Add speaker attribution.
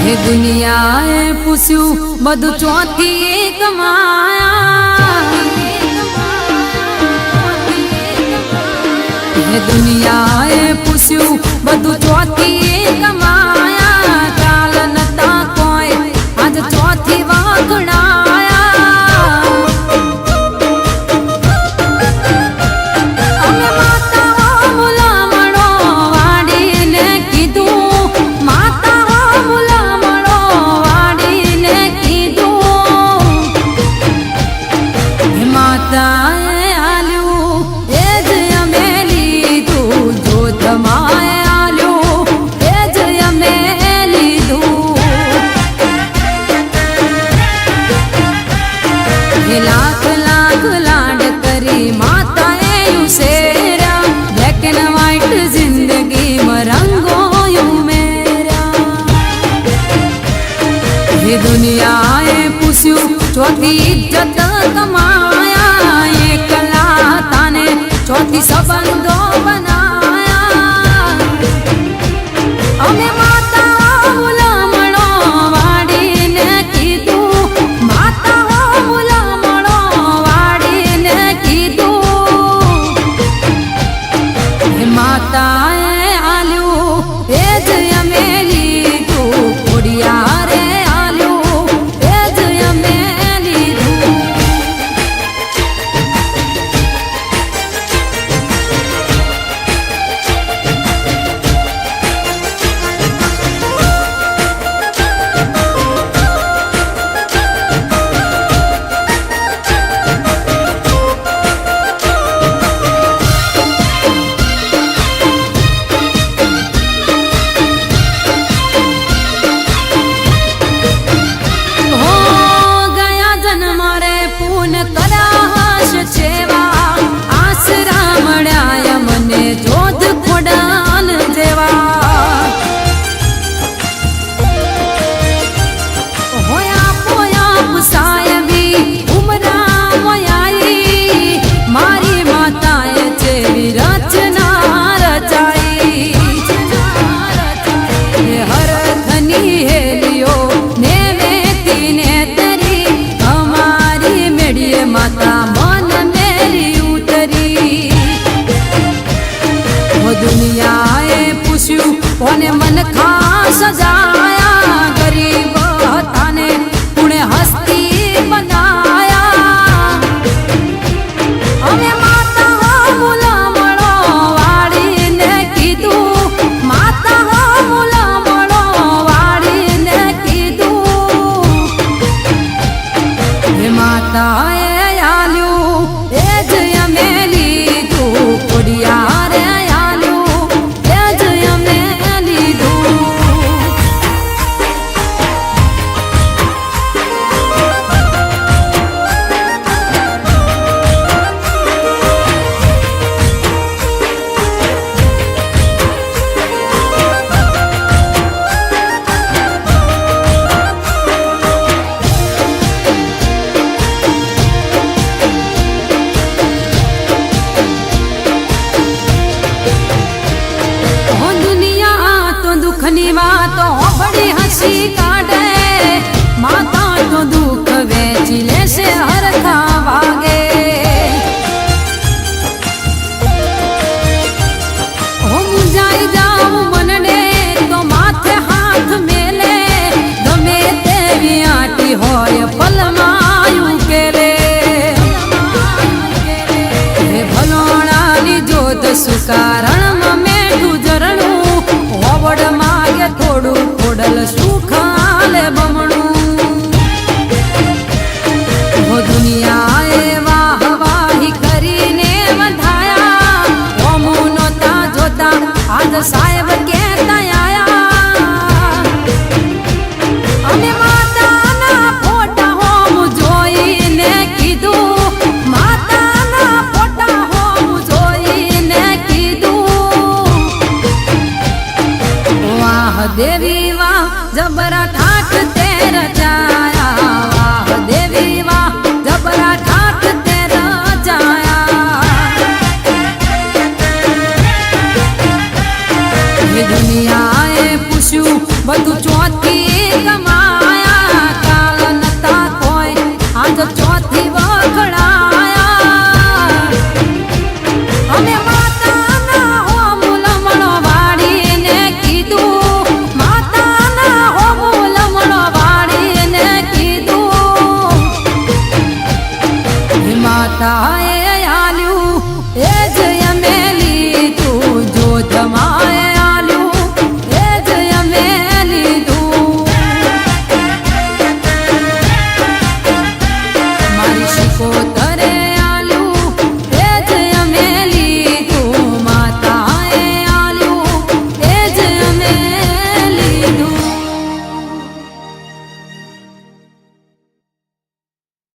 Speaker 1: हे दुनियाए पूछ्यू बधु चौथी कमाया हे दुनियाए पूछ्यू बधु चौथी कमाया काल नता कोई आज चौथी वाकड़ाया अमे माता मुलामणो वाडीने कीधु माता मुलामणो वाडीने कीधु हे माताए आल्यू एज अमे लीधु जो तमाए आल्यू एज अमे लीधु हे लाख लाख लाड करी माताए यू सेरा ब्लैक एंड व्हाइट जिंदगी में रंगो यू मेरा हे दुनियाए पूछ्यू चौथी इज्जत कमाया ये कला ताने चौथी संबंधो बनाया अमे माता मुलामणो वाडीने कीधु माता मुलामणो वाडीने कीधु हे माताए आल्यू एज अमे लीधु कोडिया रे आल्यू एज अमे लीधु दुनियाए पूछ्यू कोने मन खास सजाया गरीब ताने पुणे हस्ती बनाया अमे माता मुलामणो वाडीने कीधु माता मुलामणो वाडीने कीधु हे माताए आल्यू एज अमे लीधु कोडिया रे दुखनी बातो बड़ी हंसी काटे माता तो दुख वेचिले से हर खावागे हो मुंजाई जाऊं मनने तो माथे हाथ मेले गमे तेरी आटी होय पलमायू केले हे भलोणानी जोत सुकारण में जरणू होवड़ मागे थोड़ू खोडल सुखाले बमणू हो दुनियाए वाह वाही करीने वधाया ओमू नोता जोता आज साहेब कहता आया अमे माताना फोटा होम जोईने कीधु माताना फोटा होम जोईने कीधु वाह देवी वाह जबरा ठाठ तेरा जाया वाह देवी वाह जबरा ठाठ तेरा जाया ये दुनियाए पूछ्यू बधु चौथी પોત